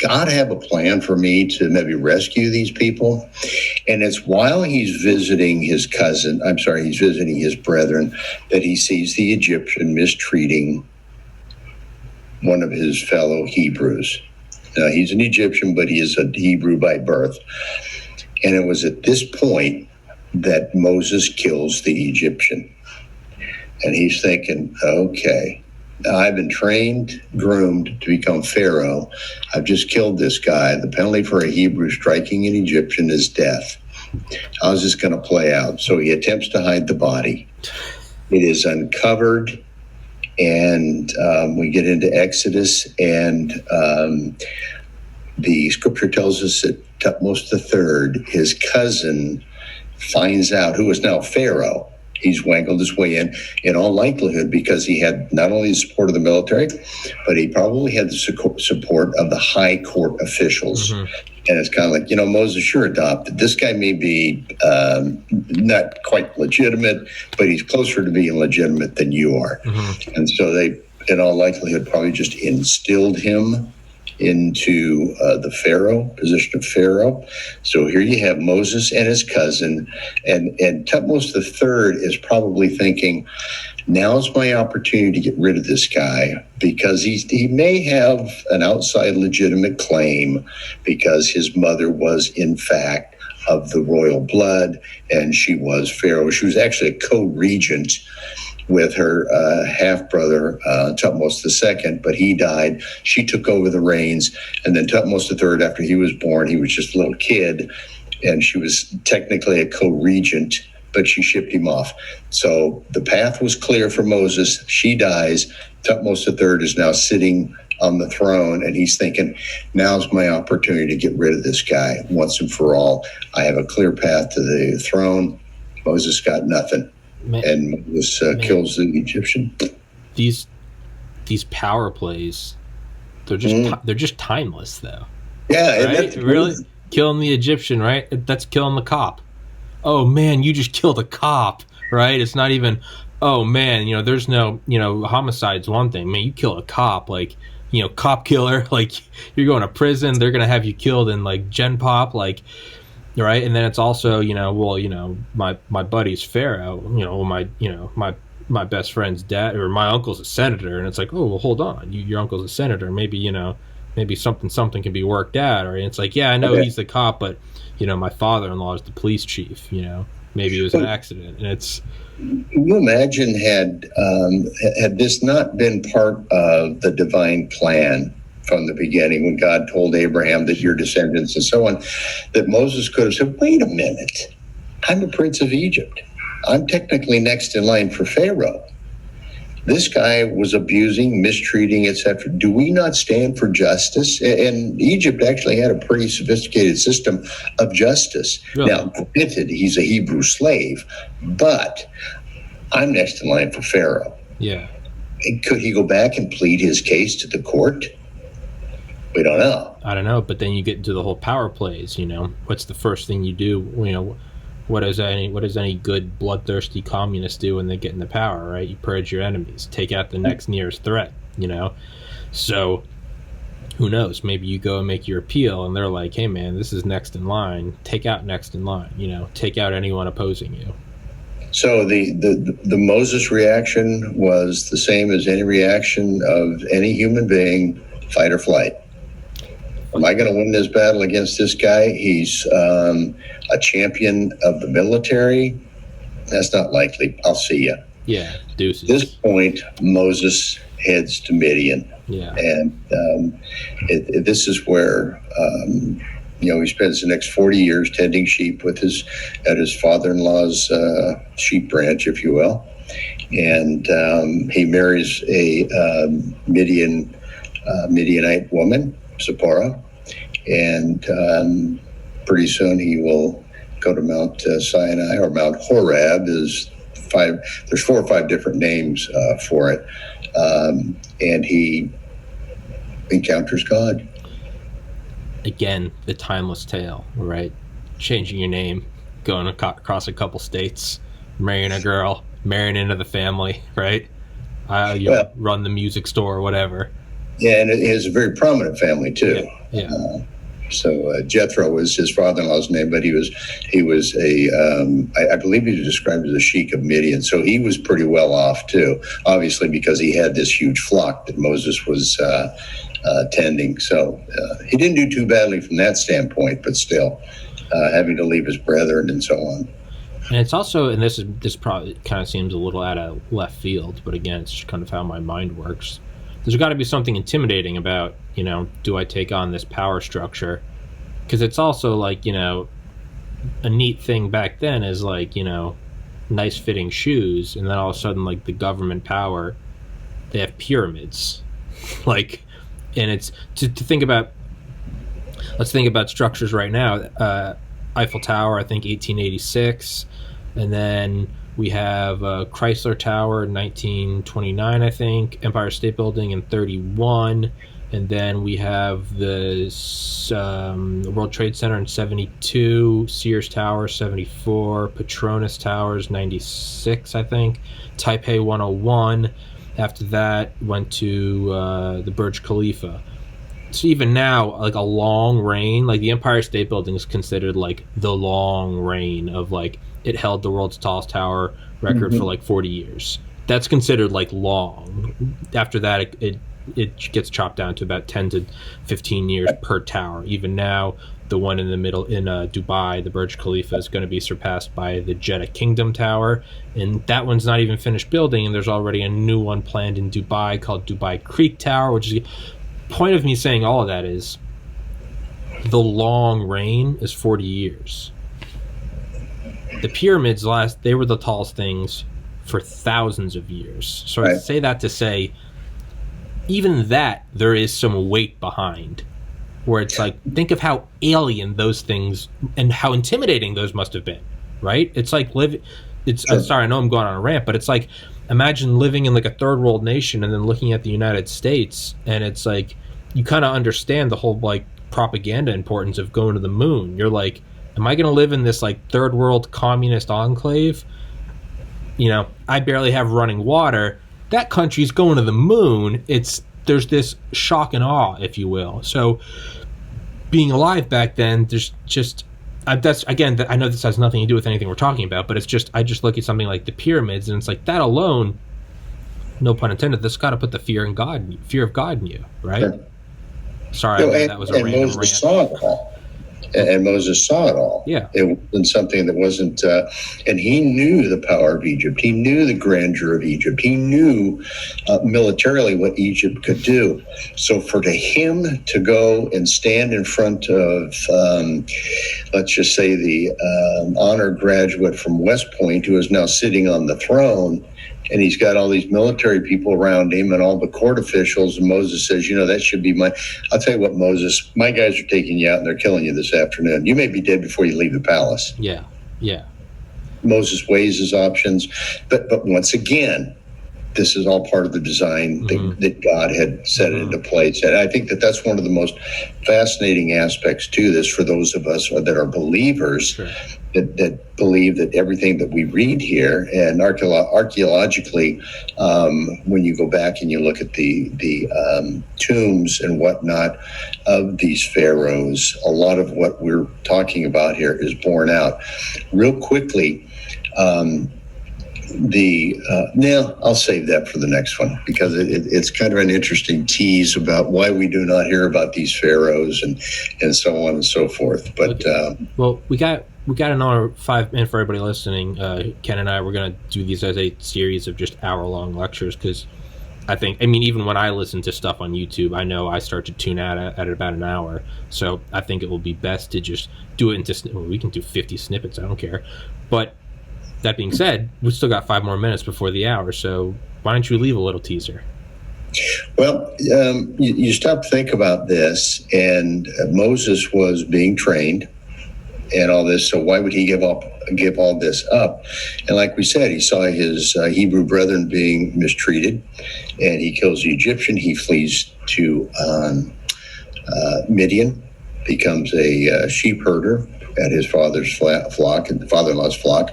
God have a plan for me to maybe rescue these people? And it's while he's visiting his brethren, that he sees the Egyptian mistreating one of his fellow Hebrews. Now, he's an Egyptian, but he is a Hebrew by birth. And it was at this point that Moses kills the Egyptian. And he's thinking, okay, I've been trained, groomed to become Pharaoh. I've just killed this guy. The penalty for a Hebrew striking an Egyptian is death. How's this going to play out? So he attempts to hide the body. It is uncovered, and we get into Exodus, and the scripture tells us that Thutmose III, his cousin, finds out, who is now Pharaoh. He's wangled his way in all likelihood, because he had not only the support of the military, but he probably had the support of the high court officials. Mm-hmm. And it's kind of like, Moses, you're adopted. This guy may be not quite legitimate, but he's closer to being legitimate than you are. Mm-hmm. And so they, in all likelihood, probably just instilled him into the Pharaoh, position of Pharaoh. So here you have Moses and his cousin, and Thutmose III is probably thinking, now's my opportunity to get rid of this guy, because he may have an outside legitimate claim, because his mother was, in fact, of the royal blood, and she was Pharaoh. She was actually a co-regent with her half-brother, Thutmose II, but he died. She took over the reins, and then Thutmose III, after he was born, he was just a little kid, and she was technically a co-regent, but she shipped him off. So the path was clear for Moses. She dies. Thutmose III is now sitting on the throne, and he's thinking, now's my opportunity to get rid of this guy once and for all. I have a clear path to the throne. Moses got nothing. And Moses kills the Egyptian. These power plays, they're just timeless, though. Yeah, right? Really killing the Egyptian, right? That's killing the cop. Oh man, you just killed a cop, right? It's not even, oh man, there's no, homicide's one thing. Man, you kill a cop, like, cop killer, like, you're going to prison. They're gonna have you killed in like Gen Pop, like. Right, and then it's also, my buddy's Pharaoh, my best friend's dad, or my uncle's a senator, and it's like, oh, well, hold on, your uncle's a senator, maybe, maybe something can be worked out. Or it's like, yeah, I know he's the cop, but my father-in-law is the police chief. Maybe it was an accident, and it's. Can you imagine had this not been part of the divine plan from the beginning, when God told Abraham that your descendants and so on, that Moses could have said, wait a minute, I'm a prince of Egypt. I'm technically next in line for Pharaoh. This guy was abusing, mistreating, etc. Do we not stand for justice? And Egypt actually had a pretty sophisticated system of justice. Really? Now, granted, he's a Hebrew slave, but I'm next in line for Pharaoh. Yeah. Could he go back and plead his case to the court? We don't know. I don't know, but then you get into the whole power plays. What's the first thing you do? What does any good bloodthirsty communist do when they get into power, right? You purge your enemies, take out the next nearest threat, So who knows? Maybe you go and make your appeal, and they're like, hey, man, this is next in line. Take out next in line, take out anyone opposing you. So the Moses reaction was the same as any reaction of any human being, fight or flight. Am I going to win this battle against this guy? He's a champion of the military. That's not likely. I'll see you. Yeah, deuces. At this point, Moses heads to Midian. Yeah. And this is where, he spends the next 40 years tending sheep at his father-in-law's sheep ranch, if you will. And he marries a Midianite woman, Zipporah. And pretty soon he will go to Mount Sinai, or Mount Horeb. There's 4 or 5 different names for it. And he encounters God. Again, the timeless tale, right? Changing your name, going across a couple states, marrying a girl, marrying into the family, right? Run the music store or whatever. Yeah, and he has a very prominent family too. Yeah. So Jethro was his father-in-law's name, but he was I believe he was described as a sheik of Midian. So he was pretty well off too, obviously, because he had this huge flock that Moses was tending. So he didn't do too badly from that standpoint, but still having to leave his brethren and so on. And it's also, and this probably kind of seems a little out of left field, but again, it's just kind of how my mind works. There's got to be something intimidating about, do I take on this power structure? Because it's also like, a neat thing back then is like, nice fitting shoes, and then all of a sudden, like, the government power, they have pyramids. Like, and it's to think about, let's think about structures right now. Eiffel Tower, I think 1886, and then we have Chrysler Tower in 1929, I think, Empire State Building in 31, and then we have the World Trade Center in 72, Sears Tower 74, Petronas Towers 96, I think, Taipei 101. After that, went to the Burj Khalifa. So even now, like a long reign, like the Empire State Building is considered like the long reign of like, it held the world's tallest tower record for like 40 years. That's considered like long. After that, it gets chopped down to about 10 to 15 years per tower. Even now, the one in the middle in Dubai, the Burj Khalifa, is going to be surpassed by the Jeddah Kingdom Tower. And that one's not even finished building, and there's already a new one planned in Dubai called Dubai Creek Tower, which is... Point of me saying all of that is the long reign is 40 years. The pyramids they were the tallest things for thousands of years. So I say that to say, even that, there is some weight behind, where it's like, think of how alien those things and how intimidating those must have been, right? It's like I'm sorry, I know I'm going on a rant, but it's like, imagine living in like a third world nation and then looking at the United States, and it's like, you kind of understand the whole like propaganda importance of going to the moon. You're like, am I going to live in this like third world communist enclave? I barely have running water. That country's going to the moon. There's this shock and awe, if you will. So being alive back then, there's just, that's again, I know this has nothing to do with anything we're talking about, but it's just, I just look at something like the pyramids, and it's like, that alone, no pun intended, that's got to put the fear of God in you, right? Sorry, that was a random Moses rant. saw it all. And Moses saw it all. Yeah. It wasn't something that wasn't, and he knew the power of Egypt. He knew the grandeur of Egypt. He knew militarily what Egypt could do. So for him to go and stand in front of, let's just say, the honored graduate from West Point, who is now sitting on the throne, and he's got all these military people around him and all the court officials. And Moses says, that should be I'll tell you what, Moses, my guys are taking you out and they're killing you this afternoon. You may be dead before you leave the palace. Yeah. Yeah. Moses weighs his options. But once again, this is all part of the design that God had set into place. And I think that's one of the most fascinating aspects to this for those of us that are believers. Sure. That believe that everything that we read here, and archaeologically, when you go back and you look at the tombs and whatnot of these pharaohs, a lot of what we're talking about here is borne out. Real quickly, now I'll save that for the next one, because it's kind of an interesting tease about why we do not hear about these pharaohs and so on and so forth. But well, we got another 5 minutes for everybody listening. Ken and I, we're going to do these as a series of just hour-long lectures, because even when I listen to stuff on YouTube, I know I start to tune out at about an hour. So I think it will be best to just do it into we can do 50 snippets. I don't care. But that being said, we've still got 5 more minutes before the hour. So why don't you leave a little teaser? Well, you stop to think about this, and Moses was being trained and all this, so why would he give all this up? And like we said, he saw his Hebrew brethren being mistreated, and he kills the Egyptian. He flees to Midian, becomes a sheep herder at his father's flock and father-in-law's flock,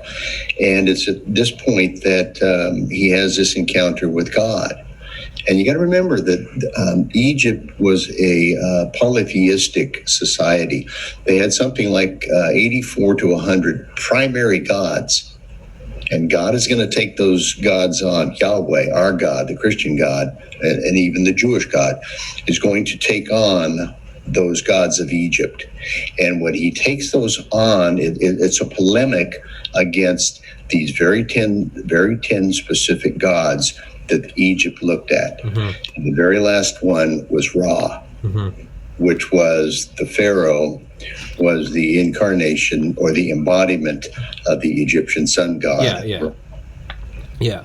and it's at this point that he has this encounter with God. And you got to remember that Egypt was a polytheistic society. They had something like 84 to 100 primary gods. And God is going to take those gods on. Yahweh, our God, the Christian God, and even the Jewish God, is going to take on those gods of Egypt. And when he takes those on, it's a polemic against these very 10 specific gods that Egypt looked at. And the very last one was Ra, which was the Pharaoh, was the incarnation or the embodiment of the Egyptian sun god. Yeah.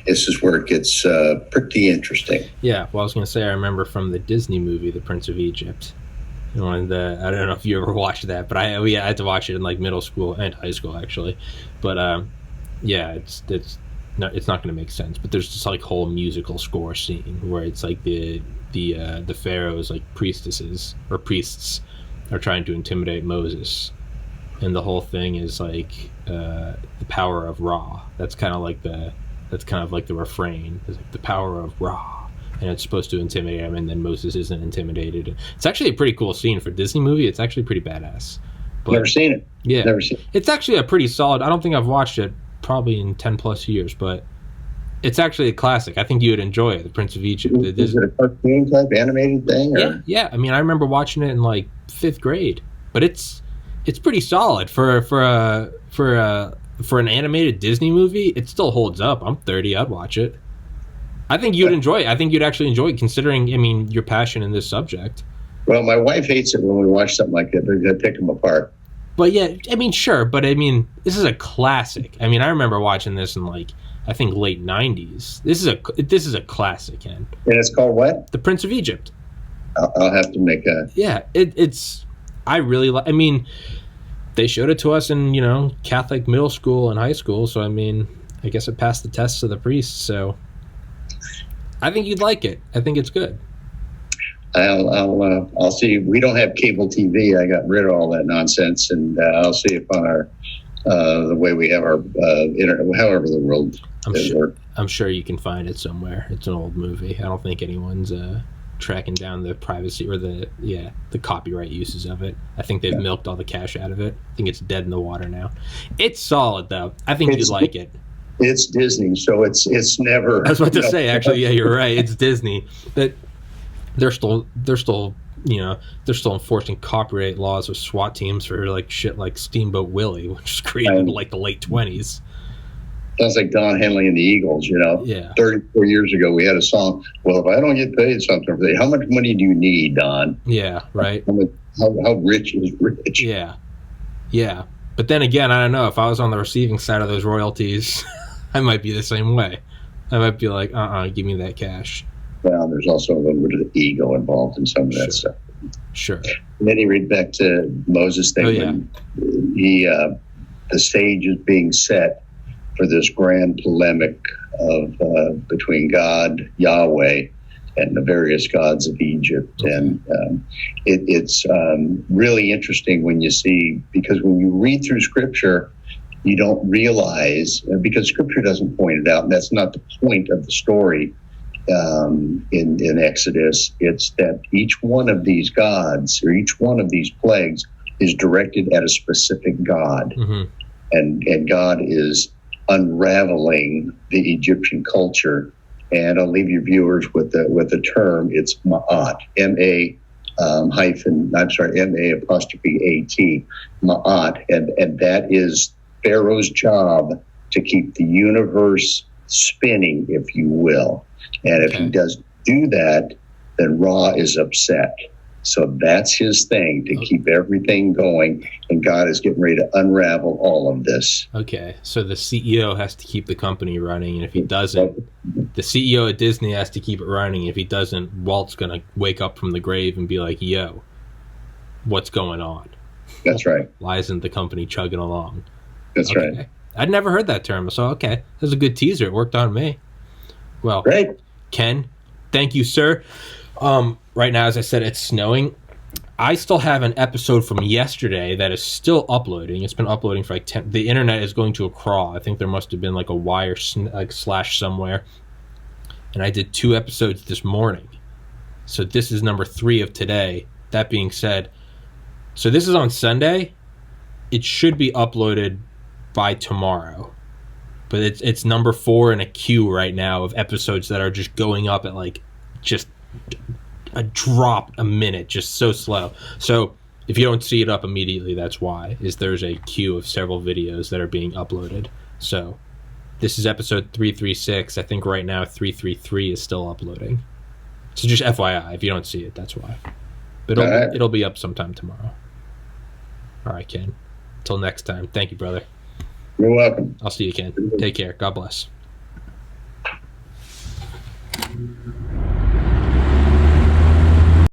This is where it gets pretty interesting. Yeah, well, I was going to say, I remember from the Disney movie, The Prince of Egypt. I don't know if you ever watched that, but I had to watch it in like middle school and high school, actually. But it's not going to make sense, but there's this like whole musical score scene where it's like the pharaohs, like priestesses or priests, are trying to intimidate Moses, and the whole thing is like the power of Ra. That's kind of like the refrain. It's like the power of Ra, and it's supposed to intimidate him, and then Moses isn't intimidated. It's actually a pretty cool scene for a Disney movie. It's actually pretty badass. But, never seen it. Yeah, never seen it. It's actually a pretty solid. I don't think I've watched it probably in 10 plus years, but it's actually a classic. I think you would enjoy it, The Prince of Egypt. Is it a cartoon type animated thing? Or? Yeah. I mean, I remember watching it in like 5th grade, but it's pretty solid for an animated Disney movie. It still holds up. I'm 30. I'd watch it. I think you'd enjoy it. I think you'd actually enjoy it, considering, your passion in this subject. Well, my wife hates it when we watch something like that. They're going to pick them apart. But yeah, sure. But this is a classic. I remember watching this in like, I think late 90s. This is a classic, Ken. And it's called what? The Prince of Egypt. I'll have to make a... Yeah, I really like... they showed it to us in, Catholic middle school and high school, so I guess it passed the tests of the priests, so I think you'd like it. I think it's good. I'll see. We don't have cable TV. I got rid of all that nonsense, and I'll see if on our the way we have our internet, however the world works. I'm sure you can find it somewhere. It's an old movie. I don't think anyone's tracking down the privacy or the copyright uses of it. I think they've milked all the cash out of it. I think it's dead in the water now. It's solid though. I think you'd like it. It's Disney, so it's never. I was about to say, actually, yeah, you're right. It's Disney, but they're still they're still enforcing copyright laws with SWAT teams for like shit like Steamboat Willie, which was created in like the late 20s. Sounds like Don Henley and the Eagles, Yeah. 34 years ago, we had a song. Well, if I don't get paid something for that, how much money do you need, Don? Yeah, right. How rich is rich? Yeah. Yeah. But then again, I don't know. If I was on the receiving side of those royalties, I might be the same way. I might be like, give me that cash. Well, there's also a little bit of ego involved in some of that stuff. Sure. And then you read back to Moses' thing when the stage is being set for this grand polemic of between God, Yahweh, and the various gods of Egypt. Okay. And it's really interesting when you see, because when you read through Scripture, you don't realize, because Scripture doesn't point it out, and that's not the point of the story in Exodus. It's that each one of these gods, or each one of these plagues, is directed at a specific god. Mm-hmm. And God is unraveling the Egyptian culture. And I'll leave your viewers with the term. It's Ma'at, M-A'-A-T, Ma'at, and that is Pharaoh's job to keep the universe spinning, if you will. And if he doesn't do that, then Ra is upset. So that's his thing, to keep everything going. And God is getting ready to unravel all of this. Okay, so the CEO has to keep the company running, and if he doesn't, the CEO at Disney has to keep it running. If he doesn't, Walt's going to wake up from the grave and be like, yo, what's going on? That's right. Why isn't the company chugging along? That's right. I'd never heard that term, so okay. That was a good teaser. It worked on me. Well, great. Ken, thank you, sir. Right now, as I said, it's snowing. I still have an episode from yesterday that is still uploading. It's been uploading for like 10. The internet is going to a crawl. I think there must have been like a wire slash somewhere. And I did 2 episodes this morning. So this is number 3 of today. That being said, so this is on Sunday. It should be uploaded by tomorrow. But it's number 4 in a queue right now of episodes that are just going up at like just a drop a minute, just so slow. So if you don't see it up immediately, that's why, is there's a queue of several videos that are being uploaded. So this is episode 336. I think right now 333 is still uploading. So just FYI, if you don't see it, that's why. But it'll be up sometime tomorrow. All right, Ken. Until next time. Thank you, brother. You're welcome. I'll see you, Ken. Take care. God bless.